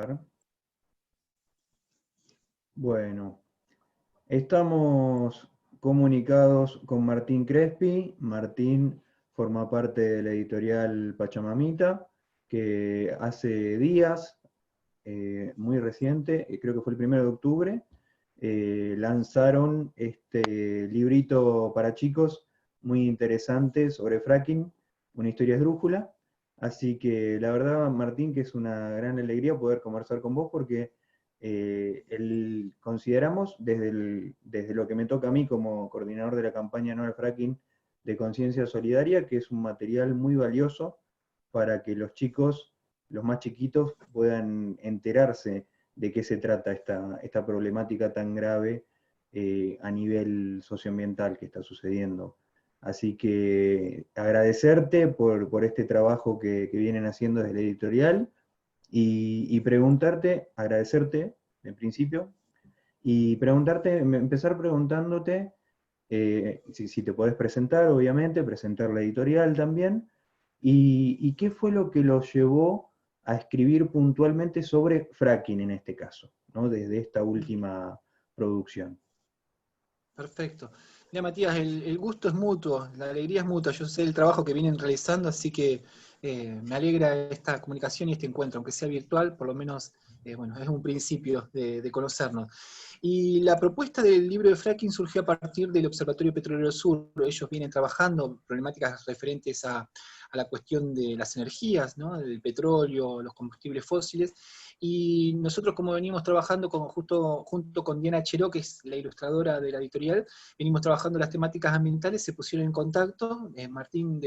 ver. Bueno, estamos comunicados con Martín Crespi. Martín forma parte de la editorial Pachamamita, que hace días, muy reciente, creo que fue el 1 de octubre, lanzaron este librito para chicos muy interesante sobre fracking, una historia esdrújula. Así que la verdad, Martín, que es una gran alegría poder conversar con vos porque consideramos, desde lo que me toca a mí como coordinador de la campaña No al Fracking de Conciencia Solidaria, que es un material muy valioso para que los chicos, los más chiquitos, puedan enterarse de qué se trata esta problemática tan grave a nivel socioambiental que está sucediendo. Así que agradecerte por este trabajo que vienen haciendo desde la editorial y preguntarte, agradecerte en principio, y empezar preguntándote si te podés presentar, obviamente, presentar la editorial también, y qué fue lo que los llevó a escribir puntualmente sobre fracking en este caso, ¿no? Desde esta última producción. Perfecto. Mira, Matías, el gusto es mutuo, la alegría es mutua. Yo sé el trabajo que vienen realizando, así que me alegra esta comunicación y este encuentro, aunque sea virtual, por lo menos, bueno, es un principio de conocernos. Y la propuesta del libro de fracking surgió a partir del Observatorio Petrolero Sur. Ellos vienen trabajando problemáticas referentes a la cuestión de las energías, ¿no? Del petróleo, los combustibles fósiles, y nosotros, como venimos trabajando junto con Diana Cheró, que es la ilustradora de la editorial, venimos trabajando las temáticas ambientales, se pusieron en contacto, Martín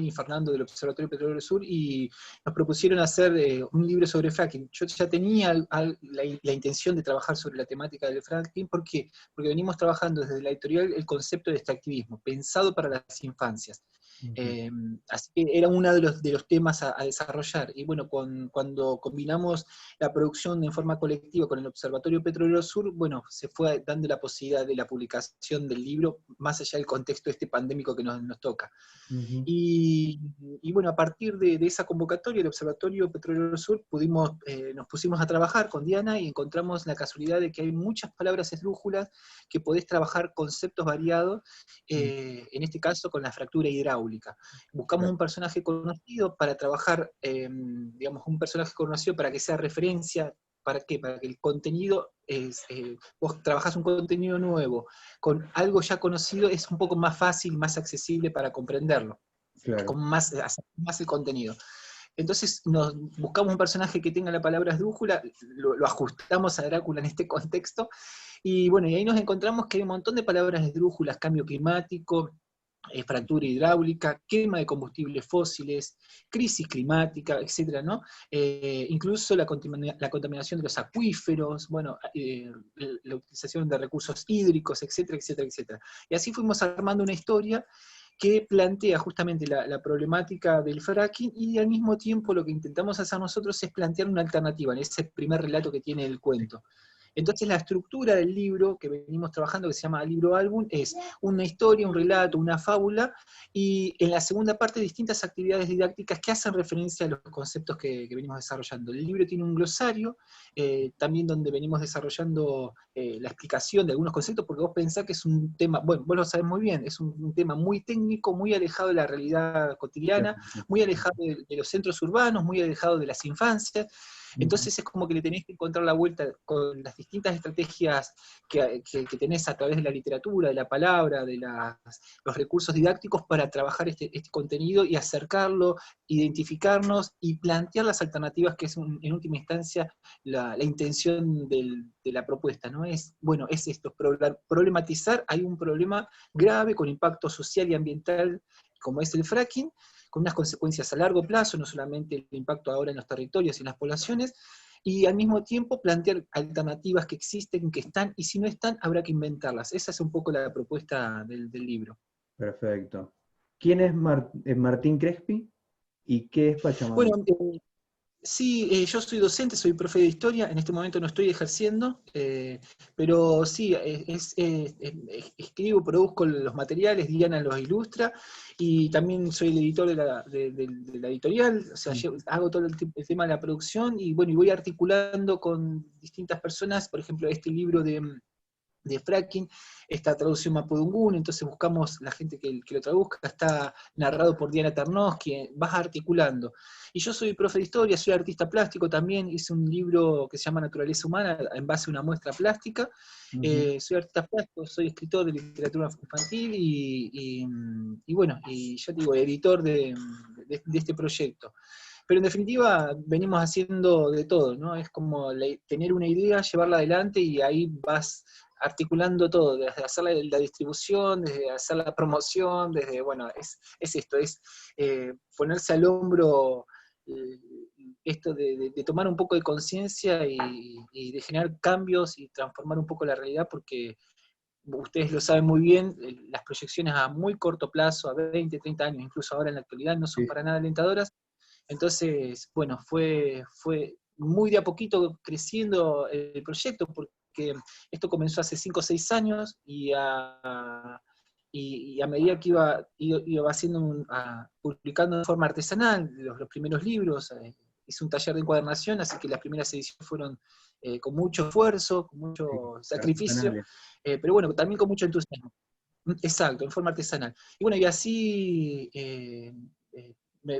y Fernando del Observatorio Petrolero Sur, y nos propusieron hacer un libro sobre fracking. Yo ya tenía la intención de trabajar sobre la temática del fracking. ¿Por qué? Porque venimos trabajando desde la editorial el concepto de extractivismo, pensado para las infancias. Así que era uno de los temas a desarrollar. Y bueno, cuando combinamos la producción en forma colectiva con el Observatorio Petrolero Sur, bueno, se fue dando la posibilidad de la publicación del libro, más allá del contexto este pandémico que nos toca. Uh-huh. Y bueno, a partir de esa convocatoria del Observatorio Petrolero Sur, nos pusimos a trabajar con Diana y encontramos la casualidad de que hay muchas palabras esdrújulas que podés trabajar conceptos variados, en este caso con la fractura hidráulica. Buscamos un personaje conocido para trabajar, digamos, un personaje conocido para que sea referencia. ¿Para qué? Para que el contenido, vos trabajás un contenido nuevo con algo ya conocido, es un poco más fácil, más accesible para comprenderlo, Claro. con más el contenido. Entonces buscamos un personaje que tenga la palabra esdrújula, lo ajustamos a Drácula en este contexto, y bueno, y ahí nos encontramos que hay un montón de palabras esdrújulas: cambio climático, fractura hidráulica, quema de combustibles fósiles, crisis climática, etcétera, ¿no? Incluso la contaminación de los acuíferos, bueno, la utilización de recursos hídricos, etcétera, etcétera, etcétera. Y así fuimos armando una historia que plantea justamente la problemática del fracking, y al mismo tiempo lo que intentamos hacer nosotros es plantear una alternativa en ese primer relato que tiene el cuento. Entonces la estructura del libro que venimos trabajando, que se llama libro álbum, es una historia, un relato, una fábula, y en la segunda parte distintas actividades didácticas que hacen referencia a los conceptos que venimos desarrollando. El libro tiene un glosario, también donde venimos desarrollando la explicación de algunos conceptos, porque vos pensás que es un tema, bueno, vos lo sabés muy bien, es un tema muy técnico, muy alejado de la realidad cotidiana, muy alejado de los centros urbanos, muy alejado de las infancias. Entonces es como que le tenés que encontrar la vuelta con las distintas estrategias que tenés a través de la literatura, de la palabra, de los recursos didácticos para trabajar este contenido y acercarlo, identificarnos y plantear las alternativas, que es en última instancia la intención de la propuesta, ¿no? Bueno, es esto, problematizar. Hay un problema grave con impacto social y ambiental como es el fracking, con unas consecuencias a largo plazo, no solamente el impacto ahora en los territorios y en las poblaciones, y al mismo tiempo plantear alternativas que existen, que están, y si no están, habrá que inventarlas. Esa es un poco la propuesta del libro. Perfecto. ¿Quién es Martín Crespi y qué es Bueno, Pachamamita? Sí, yo soy docente, soy profe de historia, en este momento no estoy ejerciendo, pero sí, escribo, produzco los materiales, Diana los ilustra, y también soy el editor de la editorial, o sea, hago todo el tema de la producción, y bueno, y voy articulando con distintas personas, por ejemplo, este libro de fracking, esta traducción mapudungún, entonces buscamos la gente que lo traduzca, está narrado por Diana Tarnowski, vas articulando. Y yo soy profe de historia, soy artista plástico también, hice un libro que se llama Naturaleza Humana, en base a una muestra plástica, soy artista plástico, soy escritor de literatura infantil y bueno, y ya te digo, editor de este proyecto. Pero en definitiva venimos haciendo de todo, ¿no? Es como tener una idea, llevarla adelante y ahí vas articulando todo, desde hacer la distribución, desde hacer la promoción, desde, bueno, es esto, es ponerse al hombro esto de tomar un poco de conciencia y de generar cambios y transformar un poco la realidad, porque ustedes lo saben muy bien, las proyecciones a muy corto plazo, a 20, 30 años, incluso ahora en la actualidad, no son Sí, para nada alentadoras. Entonces, bueno, fue muy de a poquito creciendo el proyecto, porque esto comenzó hace 5 o 6 años y a medida que iba haciendo publicando de forma artesanal los primeros libros, hice un taller de encuadernación, así que las primeras ediciones fueron con mucho esfuerzo, con mucho sí, sacrificio, artesanales. pero bueno, también con mucho entusiasmo. Exacto, en forma artesanal. Y bueno, y así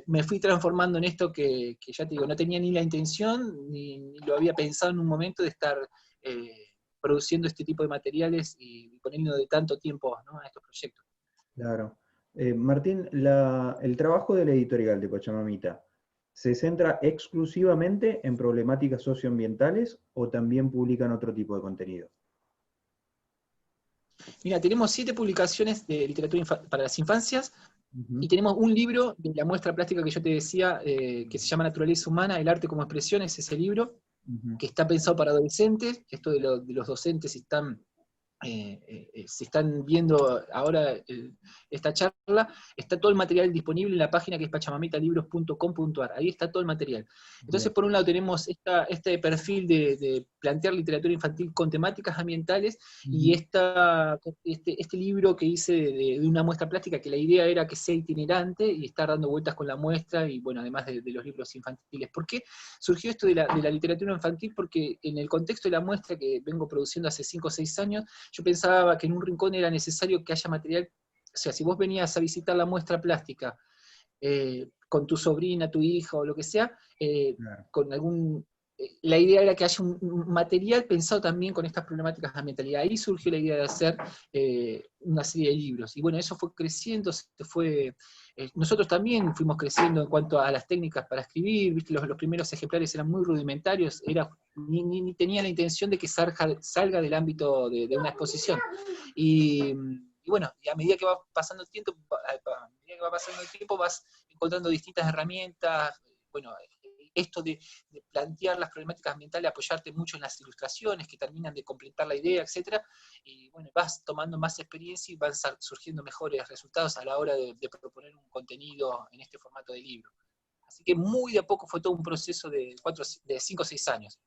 me fui transformando en esto que ya te digo, no tenía ni la intención, ni lo había pensado en un momento de estar produciendo este tipo de materiales y poniendo de tanto tiempo, ¿no?, a estos proyectos. Claro. Martín, el trabajo de la editorial de Pachamamita, ¿se centra exclusivamente en problemáticas socioambientales o también publican otro tipo de contenido? Mira, tenemos 7 publicaciones de literatura para las infancias, Ujú, y tenemos un libro de la muestra plástica que yo te decía, que se llama Naturaleza Humana, el arte como expresión, es ese libro, ujú. que está pensado para adolescentes. Esto de los docentes se están viendo ahora esta charla, está todo el material disponible en la página que es pachamamitalibros.com.ar, ahí está todo el material. Entonces, Bien. por un lado tenemos este perfil de plantear literatura infantil con temáticas ambientales, y Ujú. este libro que hice de una muestra plástica, que la idea era que sea itinerante y estar dando vueltas con la muestra, y bueno, además de los libros infantiles. ¿Por qué surgió esto de la literatura infantil? Porque en el contexto de la muestra que vengo produciendo hace 5 o 6 años, yo pensaba que en un rincón era necesario que haya material, o sea, si vos venías a visitar la muestra plástica con tu sobrina, tu hija o lo que sea, Claro. con algún... La idea era que haya un material pensado también con estas problemáticas de ambientalidad. Ahí surgió la idea de hacer una serie de libros. Y bueno, eso fue creciendo, nosotros también fuimos creciendo en cuanto a las técnicas para escribir, ¿viste? Los primeros ejemplares eran muy rudimentarios, ni tenía la intención de que salga del ámbito de una exposición. Y bueno, y a medida que va pasando el tiempo, vas encontrando distintas herramientas. Bueno, esto de plantear las problemáticas ambientales, apoyarte mucho en las ilustraciones que terminan de completar la idea, etcétera, y bueno, vas tomando más experiencia y van surgiendo mejores resultados a la hora de proponer un contenido en este formato de libro. Así que muy de a poco fue todo un proceso de 5 o 6 años.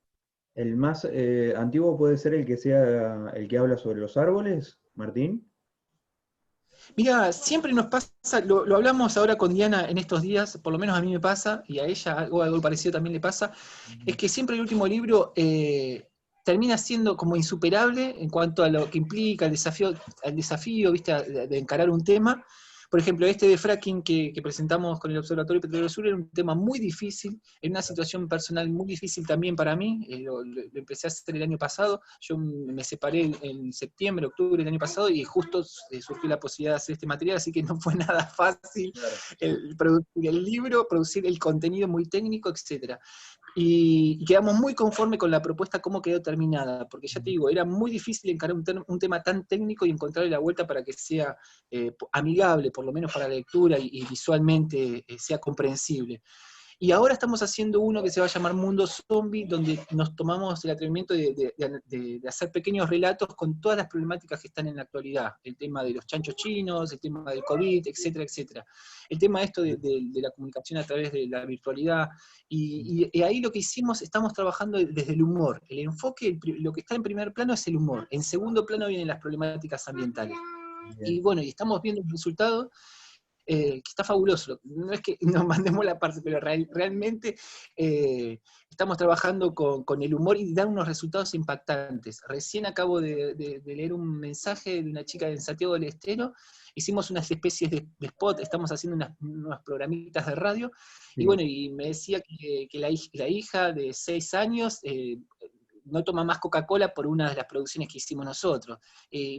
¿El más antiguo puede ser el que sea el que habla sobre los árboles, Martín? Mira, siempre nos pasa, lo hablamos ahora con Diana en estos días, por lo menos a mí me pasa, y a ella algo parecido también le pasa, es que siempre el último libro termina siendo como insuperable en cuanto a lo que implica el desafío, ¿viste? De encarar un tema. Por ejemplo, este de fracking que presentamos con el Observatorio Petrolero Sur era un tema muy difícil, en una situación personal muy difícil también para mí. Lo empecé a hacer el año pasado. Yo me separé en septiembre, octubre del año pasado, y justo surgió la posibilidad de hacer este material, así que no fue nada fácil Claro. producir el libro, producir el contenido muy técnico, etc. Y quedamos muy conformes con la propuesta, cómo quedó terminada, porque ya te digo, era muy difícil encarar un tema tan técnico y encontrarle la vuelta para que sea amigable, por lo menos para la lectura, y visualmente sea comprensible. Y ahora estamos haciendo uno que se va a llamar Mundo Zombie, donde nos tomamos el atrevimiento de hacer pequeños relatos con todas las problemáticas que están en la actualidad. El tema de los chanchos chinos, el tema del COVID, etcétera, etcétera. El tema esto de la comunicación a través de la virtualidad. Y ahí lo que hicimos, estamos trabajando desde el humor. El enfoque, lo que está en primer plano es el humor. En segundo plano vienen las problemáticas ambientales. Bien. Y bueno, y estamos viendo el resultado, que está fabuloso. No es que nos mandemos la parte, pero realmente estamos trabajando con el humor y dan unos resultados impactantes. Recién acabo de leer un mensaje de una chica en Santiago del Estero. Hicimos unas especies de spot, estamos haciendo unos programitas de radio, y Sí. bueno, y me decía que la hija de 6 años no toma más Coca-Cola por una de las producciones que hicimos nosotros.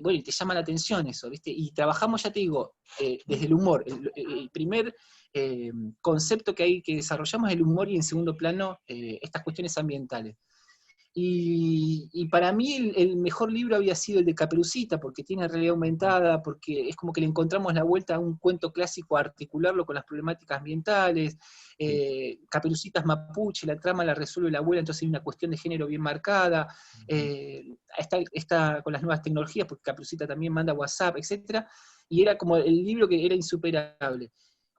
Bueno, y te llama la atención eso, ¿viste? Y trabajamos, ya te digo, desde el humor. El primer concepto que desarrollamos es el humor, y en segundo plano estas cuestiones ambientales. Y para mí el mejor libro había sido el de Caperucita, porque tiene realidad aumentada, porque es como que le encontramos la vuelta a un cuento clásico, a articularlo con las problemáticas ambientales. Caperucita es mapuche, la trama la resuelve la abuela, entonces hay una cuestión de género bien marcada. Está con las nuevas tecnologías, porque Caperucita también manda WhatsApp, etc. Y era como el libro que era insuperable.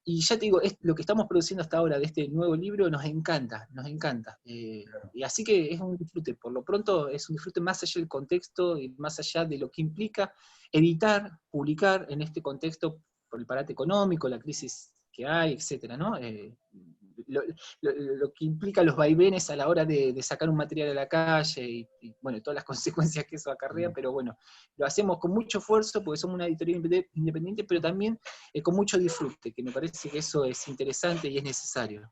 Y ya te digo, lo que estamos produciendo hasta ahora de este nuevo libro nos encanta, nos encanta. Y así que es un disfrute, por lo pronto es un disfrute más allá del contexto y más allá de lo que implica editar, publicar en este contexto por el parate económico, la crisis que hay, etcétera, ¿no? Lo que implica los vaivenes a la hora de sacar un material a la calle y, bueno, todas las consecuencias que eso acarrea, pero bueno, lo hacemos con mucho esfuerzo porque somos una editorial independiente, pero también con mucho disfrute, que me parece que eso es interesante y es necesario.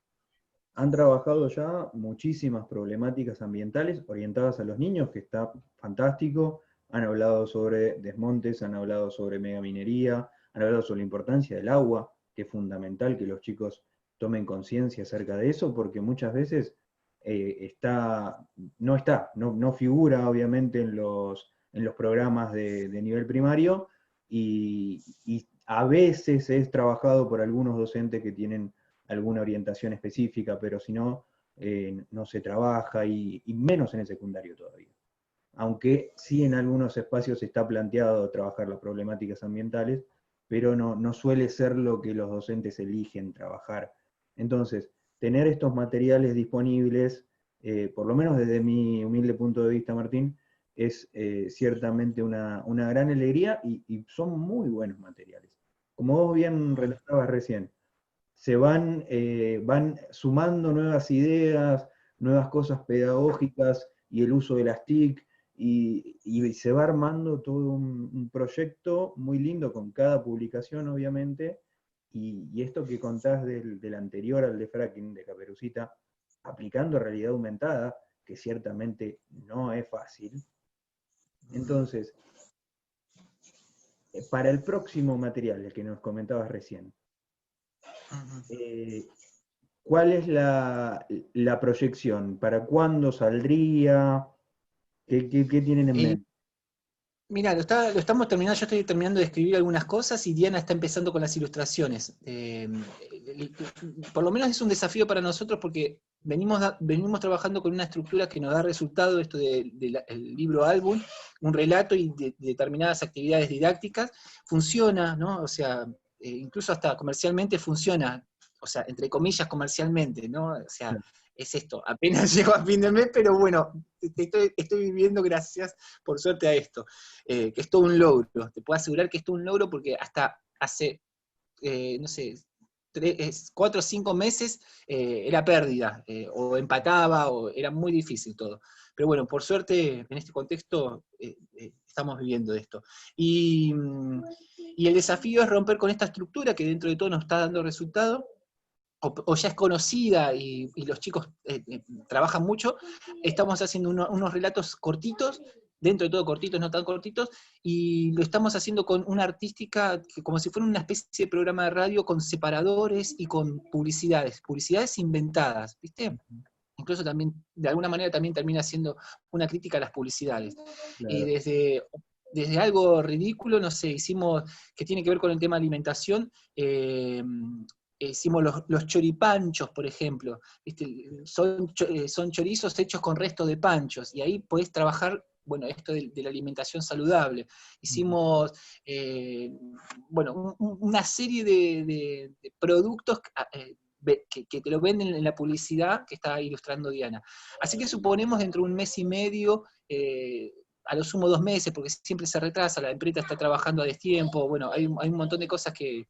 Han trabajado ya muchísimas problemáticas ambientales orientadas a los niños, que está fantástico. Han hablado sobre desmontes, han hablado sobre megaminería, han hablado sobre la importancia del agua, que es fundamental que los chicos tomen conciencia acerca de eso, porque muchas veces no figura obviamente en los programas de nivel primario, y a veces es trabajado por algunos docentes que tienen alguna orientación específica, pero si no, no se trabaja, y menos en el secundario todavía. Aunque sí en algunos espacios está planteado trabajar las problemáticas ambientales, pero no suele ser lo que los docentes eligen trabajar. Entonces, tener estos materiales disponibles, por lo menos desde mi humilde punto de vista, Martín, es ciertamente una gran alegría, y son muy buenos materiales. Como vos bien relatabas recién, se van sumando nuevas ideas, nuevas cosas pedagógicas, y el uso de las TIC, y se va armando todo un proyecto muy lindo con cada publicación, obviamente, y esto que contás del anterior al de Fracking, de Caperucita, aplicando realidad aumentada, que ciertamente no es fácil. Entonces, para el próximo material, el que nos comentabas recién, ¿cuál es la proyección? ¿Para cuándo saldría? ¿Qué tienen en mente? Mira, lo estamos terminando, yo estoy terminando de escribir algunas cosas y Diana está empezando con las ilustraciones. Por lo menos es un desafío para nosotros porque venimos trabajando con una estructura que nos da resultado, esto del libro álbum, un relato y determinadas actividades didácticas. Funciona, ¿no? O sea, incluso hasta comercialmente funciona, o sea, entre comillas comercialmente, ¿no? O sea, es esto, apenas llego a fin de mes, pero bueno, estoy viviendo gracias, por suerte, a esto, que es todo un logro. Te puedo asegurar que es todo un logro porque hasta hace, no sé, 4 o 5 meses era pérdida, o empataba, o era muy difícil todo. Pero bueno, por suerte, en este contexto, estamos viviendo esto. Y el desafío es romper con esta estructura que dentro de todo nos está dando resultado, o ya es conocida y los chicos trabajan mucho. Estamos haciendo unos relatos cortitos, dentro de todo cortitos, no tan cortitos, y lo estamos haciendo con una artística que como si fuera una especie de programa de radio con separadores y con publicidades inventadas, ¿viste? Incluso también, de alguna manera, también termina siendo una crítica a las publicidades. Claro. Y desde algo ridículo, no sé, hicimos, que tiene que ver con el tema de alimentación, hicimos los choripanchos, por ejemplo, ¿viste? Son chorizos hechos con restos de panchos, y ahí podés trabajar, bueno, esto de la alimentación saludable. Hicimos, bueno, una serie de productos que te lo venden en la publicidad que está ilustrando Diana. Así que suponemos dentro de un mes y medio, a lo sumo 2 meses, porque siempre se retrasa, la empresa está trabajando a destiempo, bueno, hay un montón de cosas que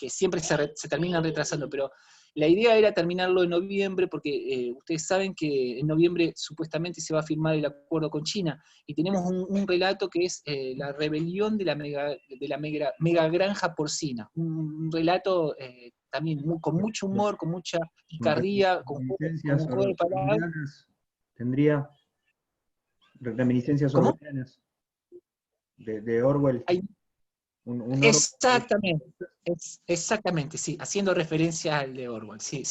siempre se terminan retrasando, pero la idea era terminarlo en noviembre, porque ustedes saben que en noviembre supuestamente se va a firmar el acuerdo con China, y tenemos un relato que es la rebelión de la mega granja porcina, un relato también con mucho humor, con mucha picardía, con un juego de palabras. ¿Tendría reminiscencias ¿Cómo? orwellianas de Orwell? Exactamente, exactamente, sí, haciendo referencia al de Orwell, sí.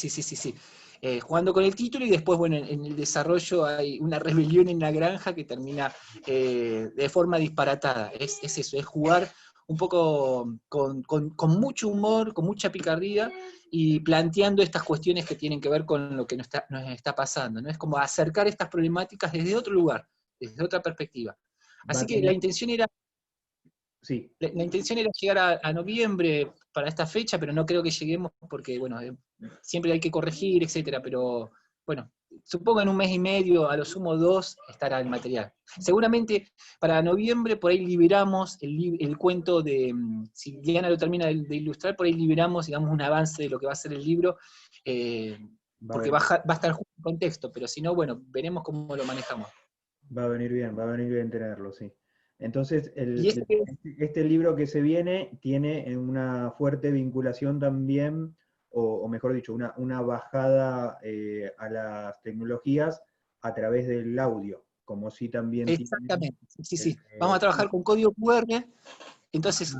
Jugando con el título, y después, bueno, en el desarrollo hay una rebelión en la granja que termina de forma disparatada. Es eso, es jugar un poco con mucho humor, con mucha picardía, y planteando estas cuestiones que tienen que ver con lo que nos está pasando, ¿no? Es como acercar estas problemáticas desde otro lugar, desde otra perspectiva. Así que la intención era Sí. La intención era llegar a noviembre para esta fecha, pero no creo que lleguemos porque, bueno, siempre hay que corregir, etcétera, pero, bueno, supongo en un mes y medio, a lo sumo 2, estará el material. Seguramente para noviembre por ahí liberamos el cuento de, si Diana lo termina de ilustrar, por ahí liberamos, digamos, un avance de lo que va a ser el libro, porque va a estar justo en contexto, pero si no, bueno, veremos cómo lo manejamos. Va a venir bien tenerlo, sí. Entonces, Y este libro que se viene tiene una fuerte vinculación también, o mejor dicho, una bajada a las tecnologías a través del audio, como si también exactamente, sí. Vamos a trabajar con código QR, entonces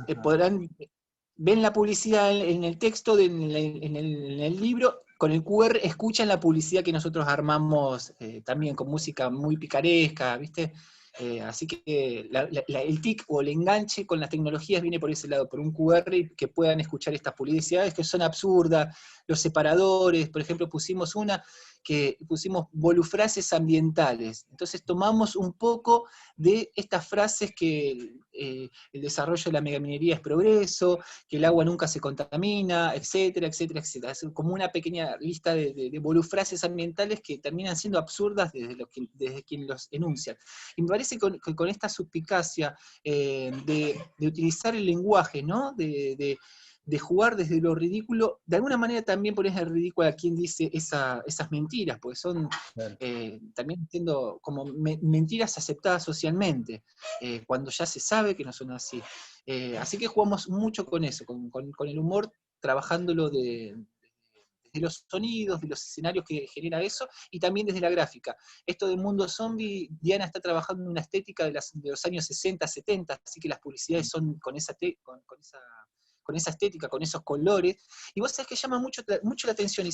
ven la publicidad en el texto, en el libro, con el QR escuchan la publicidad que nosotros armamos también con música muy picaresca, ¿viste? Así que el TIC o el enganche con las tecnologías viene por ese lado, por un QR, y que puedan escuchar estas publicidades que son absurdas, los separadores, por ejemplo, pusimos volufrases ambientales. Entonces tomamos un poco de estas frases que el desarrollo de la megaminería es progreso, que el agua nunca se contamina, etcétera. Es como una pequeña lista de volufrases ambientales que terminan siendo absurdas desde quien los enuncian. Y me parece que con esta suspicacia de utilizar el lenguaje, ¿no? De jugar desde lo ridículo, de alguna manera también pones el ridículo a quien dice esas mentiras, porque son también siendo como mentiras aceptadas socialmente, cuando ya se sabe que no son así. Así que jugamos mucho con eso, con el humor, trabajándolo desde los sonidos, de los escenarios que genera eso, y también desde la gráfica. Esto del mundo zombie, Diana está trabajando en una estética de los años 60, 70, así que las publicidades son con esa estética, con esos colores, y vos sabés que llama mucho la atención.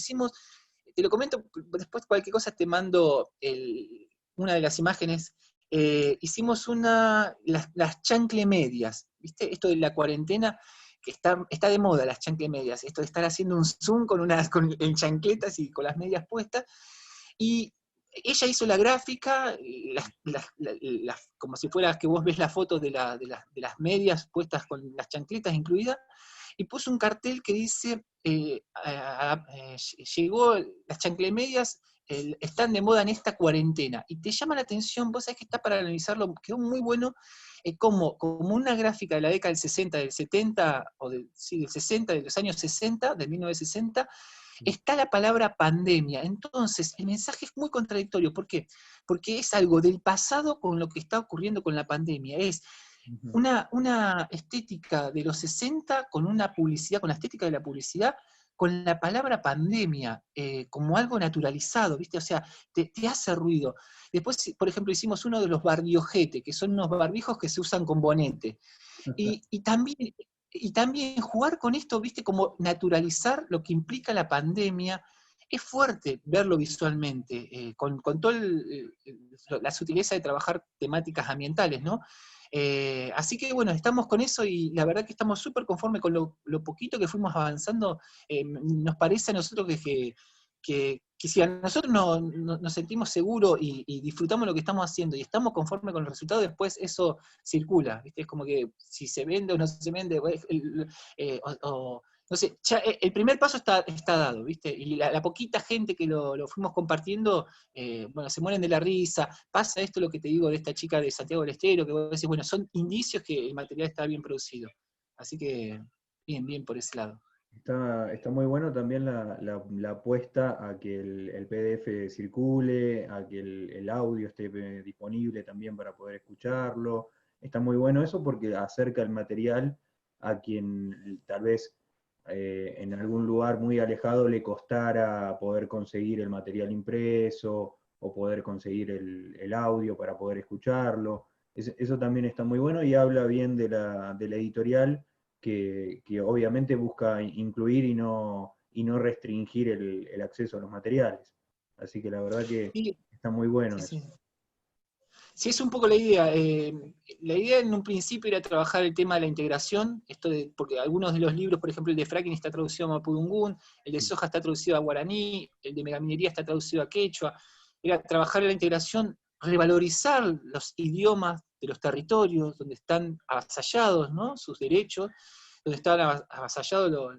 Te lo comento, después cualquier cosa te mando una de las imágenes. Hicimos las chancle medias, ¿viste? Esto de la cuarentena, que está de moda, las chancle medias, esto de estar haciendo un zoom en chancletas y con las medias puestas, y ella hizo la gráfica, como si fuera que vos ves la foto de las medias puestas con las chancletas incluidas, y puso un cartel que dice, llegó, las chanclemedias están de moda en esta cuarentena, y te llama la atención, vos sabés que está para analizarlo, quedó muy bueno, como una gráfica de la década del 60, del 70, del 60, de los años 60, de 1960, está la palabra pandemia. Entonces, el mensaje es muy contradictorio. ¿Por qué? Porque es algo del pasado con lo que está ocurriendo con la pandemia. Es una estética de los 60 con una publicidad, con la estética de la publicidad, con la palabra pandemia, como algo naturalizado, ¿viste? O sea, te hace ruido. Después, por ejemplo, hicimos uno de los barbiojete, que son unos barbijos que se usan con bonete. Y también jugar con esto, ¿viste? Como naturalizar lo que implica la pandemia, es fuerte verlo visualmente, con toda la sutileza de trabajar temáticas ambientales, ¿no? Así que bueno, estamos con eso y la verdad que estamos súper conformes con lo poquito que fuimos avanzando. Nos parece a nosotros que si a nosotros nos sentimos seguros y disfrutamos lo que estamos haciendo y estamos conformes con el resultado, después eso circula, ¿viste? Es como que si se vende o no se vende, no sé, ya el primer paso está dado, ¿viste? Y la poquita gente que lo fuimos compartiendo, bueno, se mueren de la risa, pasa esto lo que te digo de esta chica de Santiago del Estero, que vos decís, bueno, son indicios que el material está bien producido. Así que, bien por ese lado. Está muy bueno también la apuesta a que el PDF circule, a que el audio esté disponible también para poder escucharlo. Está muy bueno eso porque acerca el material a quien tal vez en algún lugar muy alejado le costara poder conseguir el material impreso o poder conseguir el audio para poder escucharlo. Eso también está muy bueno y habla bien de la editorial que obviamente busca incluir y no restringir el acceso a los materiales. Así que la verdad que Y, está muy bueno sí, eso. sí. Sí, es un poco la idea. La idea en un principio era trabajar el tema de la integración, porque algunos de los libros, por ejemplo, el de fracking está traducido a mapudungún, el de soja está traducido a guaraní, el de megaminería está traducido a quechua. Era trabajar la integración, revalorizar los idiomas de los territorios donde están avasallados, ¿no?, sus derechos, donde están avasallados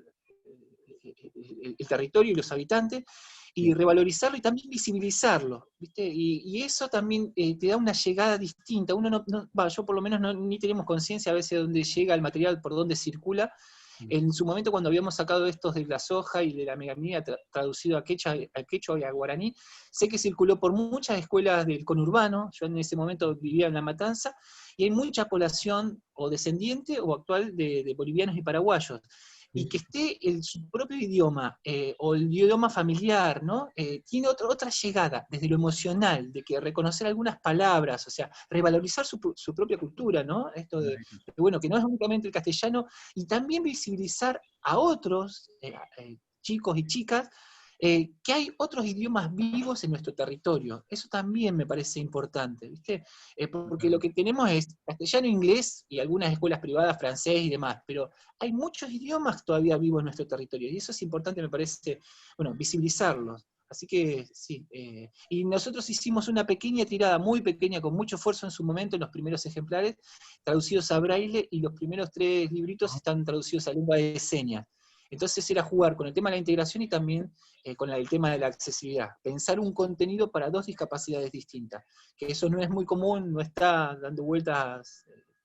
el territorio y los habitantes, y revalorizarlo y también visibilizarlo, ¿viste? Y eso también te da una llegada distinta. Uno yo por lo menos ni tenemos conciencia a veces de dónde llega el material, por dónde circula. En su momento, cuando habíamos sacado estos de la soja y de la megaminía traducido a quechua y a guaraní, sé que circuló por muchas escuelas del conurbano. Yo en ese momento vivía en La Matanza, y hay mucha población o descendiente o actual de bolivianos y paraguayos. Y que esté en su propio idioma, o el idioma familiar, ¿no? Tiene otra llegada, desde lo emocional, de que reconocer algunas palabras, o sea, revalorizar su propia cultura, ¿no? Esto bueno, que no es únicamente el castellano, y también visibilizar a otros chicos y chicas, que hay otros idiomas vivos en nuestro territorio. Eso también me parece importante, ¿viste? Porque lo que tenemos es castellano, inglés y algunas escuelas privadas, francés y demás, pero hay muchos idiomas todavía vivos en nuestro territorio, y eso es importante, me parece, bueno, visibilizarlos. Así que sí, y nosotros hicimos una pequeña tirada, muy pequeña, con mucho esfuerzo en su momento, en los primeros ejemplares, traducidos a braille, y los primeros 3 libritos están traducidos a lengua de señas. Entonces era jugar con el tema de la integración y también con el tema de la accesibilidad. Pensar un contenido para 2 discapacidades distintas, que eso no es muy común, no está dando vueltas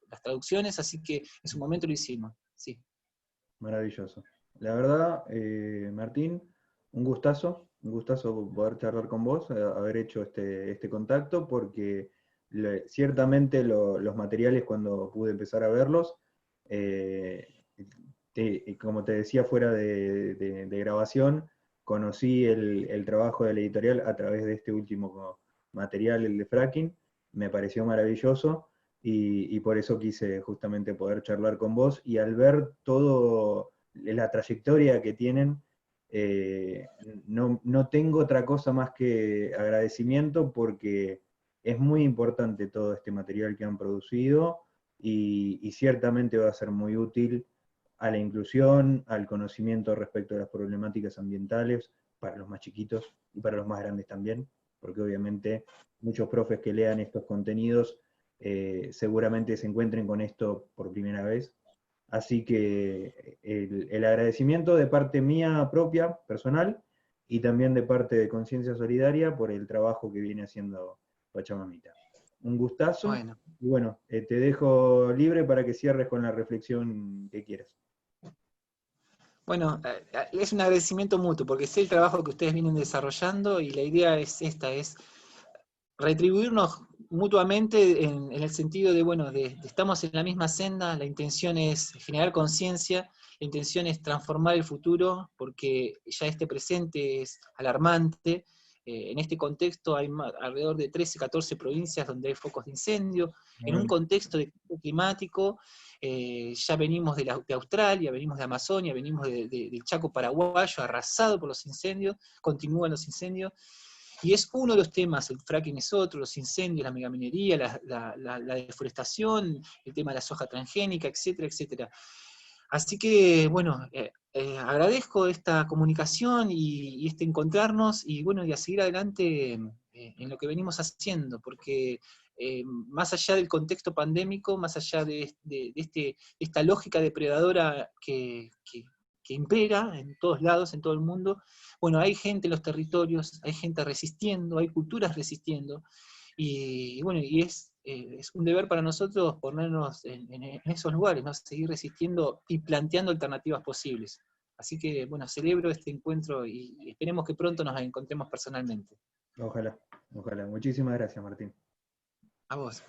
las traducciones, así que en su momento lo hicimos. Sí. Maravilloso. La verdad, Martín, un gustazo poder charlar con vos, haber hecho este contacto, porque ciertamente los materiales cuando pude empezar a verlos, como te decía fuera de grabación, conocí el trabajo de la editorial a través de este último material, el de fracking, me pareció maravilloso. Y por eso quise justamente poder charlar con vos, y al ver todo la trayectoria que tienen, no tengo otra cosa más que agradecimiento, porque es muy importante todo este material que han producido, y ciertamente va a ser muy útil a la inclusión, al conocimiento respecto de las problemáticas ambientales para los más chiquitos y para los más grandes también, porque obviamente muchos profes que lean estos contenidos seguramente se encuentren con esto por primera vez. Así que el agradecimiento de parte mía propia, personal, y también de parte de Conciencia Solidaria por el trabajo que viene haciendo Pachamamita. Un gustazo, Bueno. y bueno, te dejo libre para que cierres con la reflexión que quieras. Bueno, es un agradecimiento mutuo, porque sé el trabajo que ustedes vienen desarrollando, y la idea es esta, es retribuirnos mutuamente en el sentido de, bueno, estamos en la misma senda, la intención es generar conciencia, la intención es transformar el futuro, porque ya este presente es alarmante, En este contexto hay alrededor de 13, 14 provincias donde hay focos de incendio, en un contexto de cambio climático. Ya venimos de Australia, venimos de Amazonia, venimos del Chaco paraguayo, arrasado por los incendios, continúan los incendios, y es uno de los temas. El fracking es otro, los incendios, la megaminería, la deforestación, el tema de la soja transgénica, etcétera, etcétera. Así que, bueno, agradezco esta comunicación y este encontrarnos, y bueno, y a seguir adelante en lo que venimos haciendo, porque más allá del contexto pandémico, más allá de esta lógica depredadora que impera en todos lados, en todo el mundo, bueno, hay gente en los territorios, hay gente resistiendo, hay culturas resistiendo, y bueno, y es un deber para nosotros ponernos en esos lugares, ¿no? Seguir resistiendo y planteando alternativas posibles. Así que, bueno, celebro este encuentro y esperemos que pronto nos encontremos personalmente. Ojalá, ojalá. Muchísimas gracias, Martín. A vos.